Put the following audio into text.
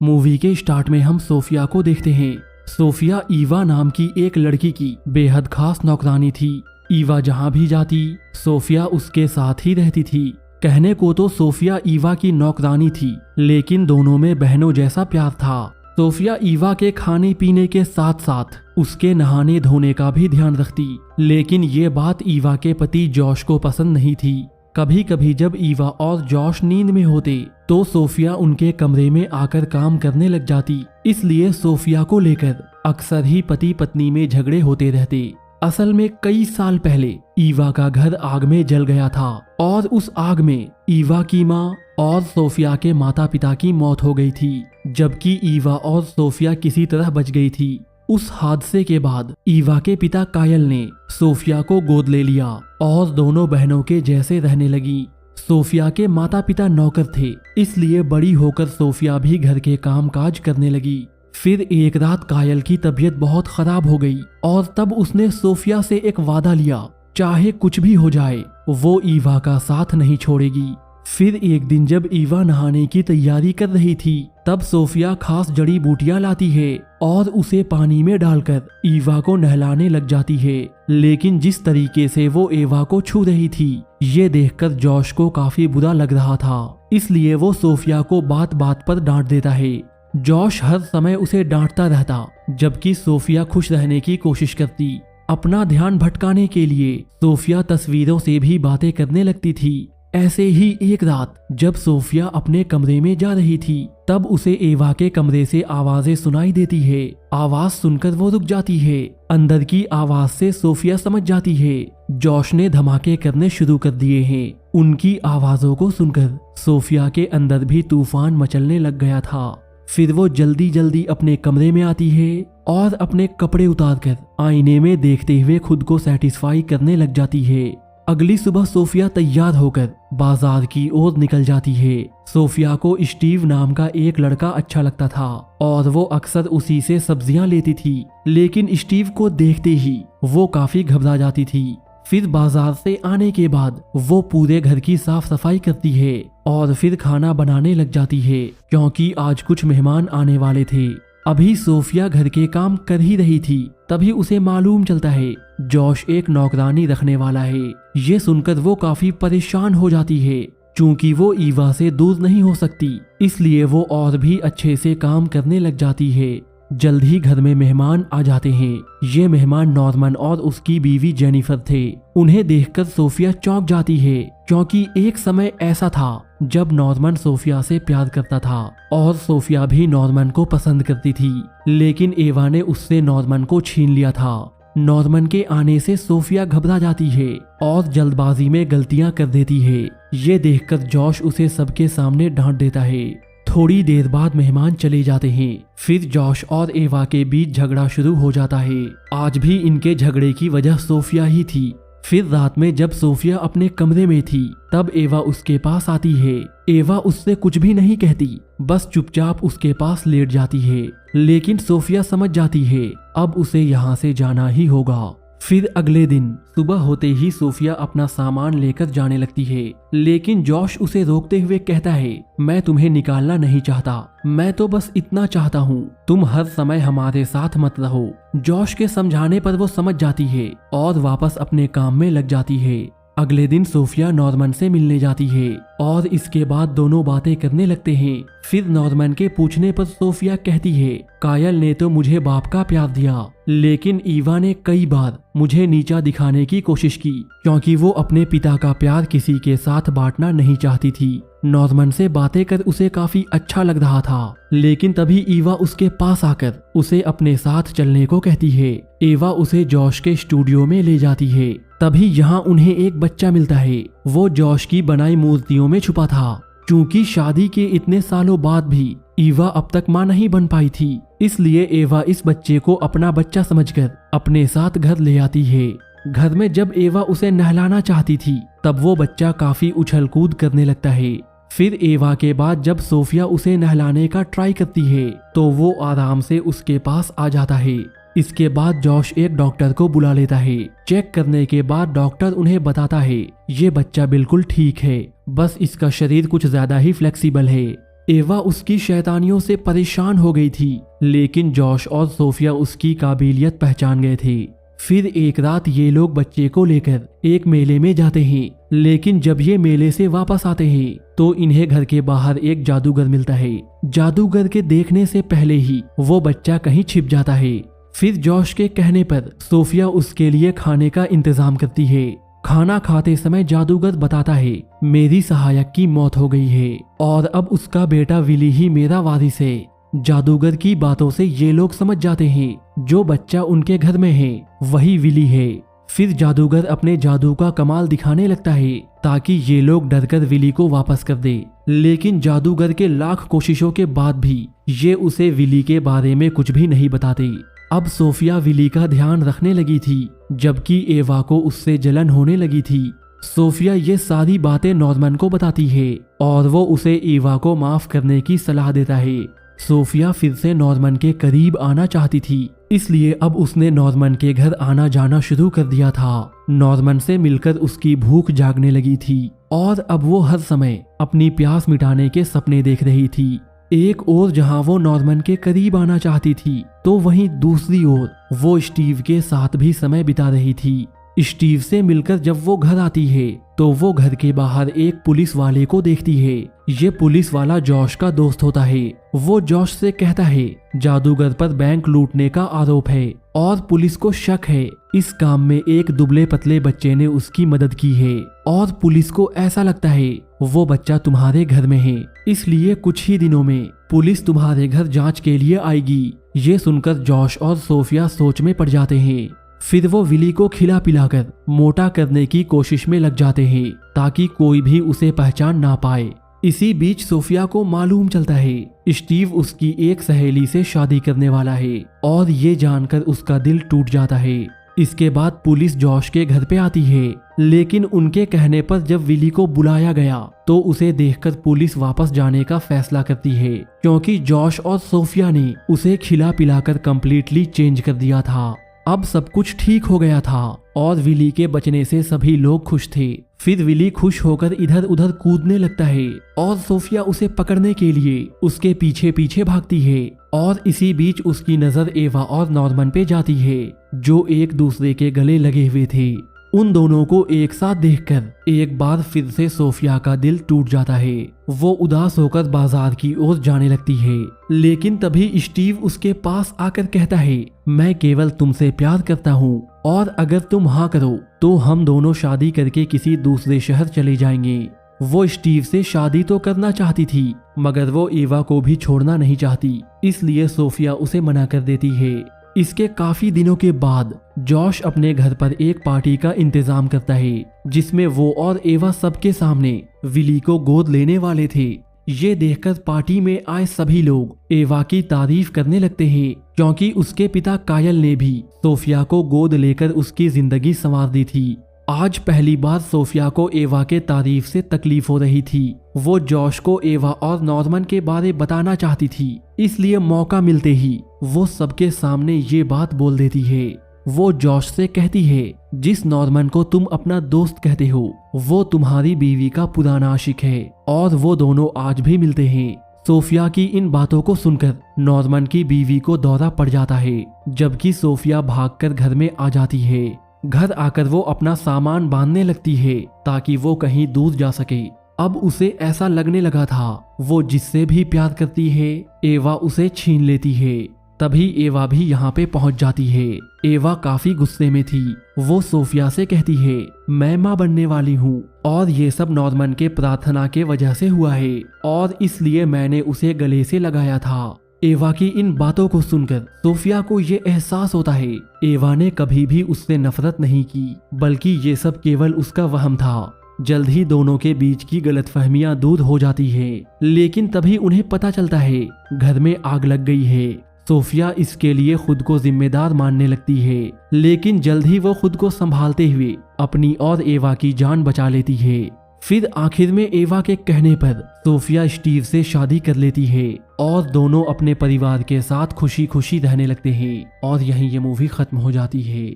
Movie के start में हम सोफिया को देखते हैं। सोफिया ईवा नाम की एक लड़की की बेहद खास नौकरानी थी। ईवा जहाँ भी जाती सोफिया उसके साथ ही रहती थी। कहने को तो सोफिया ईवा की नौकरानी थी, लेकिन दोनों में बहनों जैसा प्यार था। सोफिया ईवा के खाने पीने के साथ साथ उसके नहाने धोने का भी ध्यान रखती, लेकिन ये बात ईवा के पति जॉश को पसंद नहीं थी। कभी कभी जब ईवा और जॉश नींद में होते तो सोफिया उनके कमरे में आकर काम करने लग जाती। इसलिए सोफिया को लेकर अक्सर ही पति पत्नी में झगड़े होते रहते। असल में कई साल पहले ईवा का घर आग में जल गया था और उस आग में ईवा की माँ और सोफिया के माता पिता की मौत हो गई थी, जबकि ईवा और सोफिया किसी तरह बच गई थी। उस हादसे के बाद ईवा के पिता कायल ने सोफिया को गोद ले लिया और दोनों बहनों के जैसे रहने लगी। सोफिया के माता पिता नौकर थे, इसलिए बड़ी होकर सोफिया भी घर के काम काज करने लगी। फिर एक रात कायल की तबीयत बहुत खराब हो गई और तब उसने सोफिया से एक वादा लिया, चाहे कुछ भी हो जाए वो ईवा का साथ नहीं छोड़ेगी। फिर एक दिन जब ईवा नहाने की तैयारी कर रही थी तब सोफिया खास जड़ी बूटियां लाती है और उसे पानी में डालकर ईवा को नहलाने लग जाती है। लेकिन जिस तरीके से वो ईवा को छू रही थी ये देखकर जॉश को काफी बुरा लग रहा था, इसलिए वो सोफिया को बात बात पर डांट देता है। जॉश हर समय उसे डांटता रहता, जबकि सोफिया खुश रहने की कोशिश करती। अपना ध्यान भटकाने के लिए सोफिया तस्वीरों से भी बातें करने लगती थी। ऐसे ही एक रात जब सोफिया अपने कमरे में जा रही थी तब उसे ईवा के कमरे से आवाजें सुनाई देती है। आवाज सुनकर वो रुक जाती है। अंदर की आवाज से सोफिया समझ जाती है जॉश ने धमाके करने शुरू कर दिए हैं। उनकी आवाजों को सुनकर सोफिया के अंदर भी तूफान मचलने लग गया था। फिर वो जल्दी जल्दी अपने कमरे में आती है और अपने कपड़े उतारकर आईने में देखते हुए खुद को सेटिस्फाई करने लग जाती है। अगली सुबह सोफिया तैयार होकर बाजार की ओर निकल जाती है। सोफिया को स्टीव नाम का एक लड़का अच्छा लगता था और वो अक्सर उसी से सब्जियां लेती थी, लेकिन स्टीव को देखते ही वो काफी घबरा जाती थी। फिर बाजार से आने के बाद वो पूरे घर की साफ सफाई करती है और फिर खाना बनाने लग जाती है, क्योंकि आज कुछ मेहमान आने वाले थे। अभी सोफिया घर के काम कर ही रही थी, तभी उसे मालूम चलता है जॉश एक नौकरानी रखने वाला है। ये सुनकर वो काफी परेशान हो जाती है। चूंकि वो ईवा से दूर नहीं हो सकती, इसलिए वो और भी अच्छे से काम करने लग जाती है। जल्द ही घर में मेहमान आ जाते हैं। ये मेहमान नॉर्मन और उसकी बीवी जेनिफर थे। उन्हें देखकर सोफिया चौंक जाती है, क्योंकि एक समय ऐसा था जब नॉर्मन सोफिया से प्यार करता था और सोफिया भी नॉर्मन को पसंद करती थी, लेकिन ईवा ने उससे नॉर्मन को छीन लिया था। नॉर्मन के आने से सोफिया घबरा जाती है और जल्दबाजी में गलतियां कर देती है। ये देखकर जॉश उसे सबके सामने डांट देता है। थोड़ी देर बाद मेहमान चले जाते हैं। फिर जॉश और ईवा के बीच झगड़ा शुरू हो जाता है। आज भी इनके झगड़े की वजह सोफिया ही थी। फिर रात में जब सोफिया अपने कमरे में थी तब ईवा उसके पास आती है। ईवा उससे कुछ भी नहीं कहती, बस चुपचाप उसके पास लेट जाती है। लेकिन सोफिया समझ जाती है अब उसे यहाँ से जाना ही होगा। फिर अगले दिन सुबह होते ही सोफिया अपना सामान लेकर जाने लगती है, लेकिन जॉश उसे रोकते हुए कहता है, मैं तुम्हें निकालना नहीं चाहता, मैं तो बस इतना चाहता हूँ तुम हर समय हमारे साथ मत रहो। जॉश के समझाने पर वो समझ जाती है और वापस अपने काम में लग जाती है। अगले दिन सोफिया नॉर्मन से मिलने जाती है और इसके बाद दोनों बातें करने लगते हैं। फिर नॉर्मन के पूछने पर सोफिया कहती है, कायल ने तो मुझे बाप का प्यार दिया, लेकिन ईवा ने कई बार मुझे नीचा दिखाने की कोशिश की, क्योंकि वो अपने पिता का प्यार किसी के साथ बांटना नहीं चाहती थी। नॉर्मन से बातें कर उसे काफी अच्छा लग रहा था, लेकिन तभी ईवा उसके पास आकर उसे अपने साथ चलने को कहती है। ईवा उसे जॉश के स्टूडियो में ले जाती है। तभी यहाँ उन्हें एक बच्चा मिलता है। वो जॉश की बनाई मूर्तियों में छुपा था। क्योंकि शादी के इतने सालों बाद भी ईवा अब तक मां नहीं बन पाई थी, इसलिए ईवा इस बच्चे को अपना बच्चा समझकर अपने साथ घर ले आती है। घर में जब ईवा उसे नहलाना चाहती थी तब वो बच्चा काफी उछल कूद करने लगता है। फिर ईवा के बाद जब सोफिया उसे नहलाने का ट्राई करती है तो वो आराम से उसके पास आ जाता है। इसके बाद जॉश एक डॉक्टर को बुला लेता है। चेक करने के बाद डॉक्टर उन्हें बताता है ये बच्चा बिल्कुल ठीक है, बस इसका शरीर कुछ ज्यादा ही फ्लेक्सिबल है। एवा उसकी शैतानियों से परेशान हो गई थी, लेकिन जॉश और सोफिया उसकी काबिलियत पहचान गए थे। फिर एक रात ये लोग बच्चे को लेकर एक मेले में जाते हैं, लेकिन जब ये मेले से वापस आते हैं तो इन्हें घर के बाहर एक जादूगर मिलता है। जादूगर के देखने से पहले ही वो बच्चा कहीं छिप जाता है। फिर जॉश के कहने पर सोफिया उसके लिए खाने का इंतजाम करती है। खाना खाते समय जादूगर बताता है, मेरी सहायक की मौत हो गई है और अब उसका बेटा विली ही मेरा वारिस है। जादूगर की बातों से ये लोग समझ जाते हैं जो बच्चा उनके घर में है वही विली है। फिर जादूगर अपने जादू का कमाल दिखाने लगता है ताकि ये लोग डरकर विली को वापस कर दे, लेकिन जादूगर के लाख कोशिशों के बाद भी ये उसे विली के बारे में कुछ भी नहीं बताते। अब सोफिया विली का ध्यान रखने लगी थी, जबकि एवा को उससे जलन होने लगी थी। सोफिया ये सारी बातें नॉर्मन को बताती है और वो उसे एवा को माफ करने की सलाह देता है। सोफिया फिर से नॉर्मन के करीब आना चाहती थी, इसलिए अब उसने नॉर्मन के घर आना जाना शुरू कर दिया था। नॉर्मन से मिलकर उसकी भूख जागने लगी थी और अब वो हर समय अपनी प्यास मिटाने के सपने देख रही थी। एक ओर जहां वो नॉर्मन के करीब आना चाहती थी तो वहीं दूसरी ओर वो स्टीव के साथ भी समय बिता रही थी। स्टीव से मिलकर जब वो घर आती है तो वो घर के बाहर एक पुलिस वाले को देखती है। ये पुलिस वाला जॉश का दोस्त होता है। वो जॉश से कहता है जादूगर पर बैंक लूटने का आरोप है और पुलिस को शक है इस काम में एक दुबले पतले बच्चे ने उसकी मदद की है और पुलिस को ऐसा लगता है वो बच्चा तुम्हारे घर में है, इसलिए कुछ ही दिनों में पुलिस तुम्हारे घर जांच के लिए आएगी। ये सुनकर जॉश और सोफिया सोच में पड़ जाते हैं। फिर वो विली को खिला पिलाकर मोटा करने की कोशिश में लग जाते हैं ताकि कोई भी उसे पहचान ना पाए। इसी बीच सोफिया को मालूम चलता है स्टीव उसकी एक सहेली से शादी करने वाला है और ये जानकर उसका दिल टूट जाता है। इसके बाद पुलिस जॉश के घर पे आती है, लेकिन उनके कहने पर जब विली को बुलाया गया तो उसे देखकर पुलिस वापस जाने का फैसला करती है, क्योंकि जॉश और सोफिया ने उसे खिला पिलाकर कंप्लीटली चेंज कर दिया था। अब सब कुछ ठीक हो गया था और विली के बचने से सभी लोग खुश थे। फिर विली खुश होकर इधर उधर कूदने लगता है और सोफिया उसे पकड़ने के लिए उसके पीछे पीछे भागती है और इसी बीच उसकी नजर एवा और नॉर्मन पे जाती है जो एक दूसरे के गले लगे हुए थे। उन दोनों को एक साथ देखकर एक बार फिर से सोफिया का दिल टूट जाता है। वो उदास होकर बाजार की ओर जाने लगती है, लेकिन तभी स्टीव उसके पास आकर कहता है मैं केवल तुमसे प्यार करता हूँ और अगर तुम हाँ करो तो हम दोनों शादी करके किसी दूसरे शहर चले जाएंगे। वो स्टीव से शादी तो करना चाहती थी मगर वो एवा को भी छोड़ना नहीं चाहती, इसलिए सोफिया उसे मना कर देती है। इसके काफी दिनों के बाद जॉश अपने घर पर एक पार्टी का इंतजाम करता है जिसमें वो और एवा सबके सामने विली को गोद लेने वाले थे। ये देखकर पार्टी में आए सभी लोग एवा की तारीफ करने लगते हैं, क्योंकि उसके पिता कायल ने भी सोफिया को गोद लेकर उसकी जिंदगी संवार दी थी। आज पहली बार सोफिया को एवा के तारीफ से तकलीफ हो रही थी। वो जॉश को एवा और नॉर्मन के बारे बताना चाहती थी, इसलिए मौका मिलते ही वो सबके सामने ये बात बोल देती है। वो जॉश से कहती है जिस नॉर्मन को तुम अपना दोस्त कहते हो वो तुम्हारी बीवी का पुराना आशिक है और वो दोनों आज भी मिलते हैं। सोफिया की इन बातों को सुनकर नॉर्मन की बीवी को दौरा पड़ जाता है, जबकि सोफिया भागकर घर में आ जाती है। घर आकर वो अपना सामान बांधने लगती है ताकि वो कहीं दूर जा सके। अब उसे ऐसा लगने लगा था वो जिससे भी प्यार करती है एवा उसे छीन लेती है। तभी एवा भी यहाँ पे पहुँच जाती है। एवा काफी गुस्से में थी। वो सोफिया से कहती है मैं माँ बनने वाली हूँ और ये सब नॉर्मन के प्रार्थना के वजह से हुआ है और इसलिए मैंने उसे गले से लगाया था। एवा की इन बातों को सुनकर सोफिया को ये एहसास होता है एवा ने कभी भी उससे नफरत नहीं की, बल्कि ये सब केवल उसका वहम था। जल्द ही दोनों के बीच की गलतफहमियां दूर हो जाती है, लेकिन तभी उन्हें पता चलता है घर में आग लग गई है। सोफिया इसके लिए खुद को जिम्मेदार मानने लगती है, लेकिन जल्द ही वो खुद को संभालते हुए अपनी और एवा की जान बचा लेती है। फिर आखिर में एवा के कहने पर सोफिया स्टीव से शादी कर लेती है और दोनों अपने परिवार के साथ खुशी खुशी रहने लगते हैं और यहीं ये मूवी खत्म हो जाती है।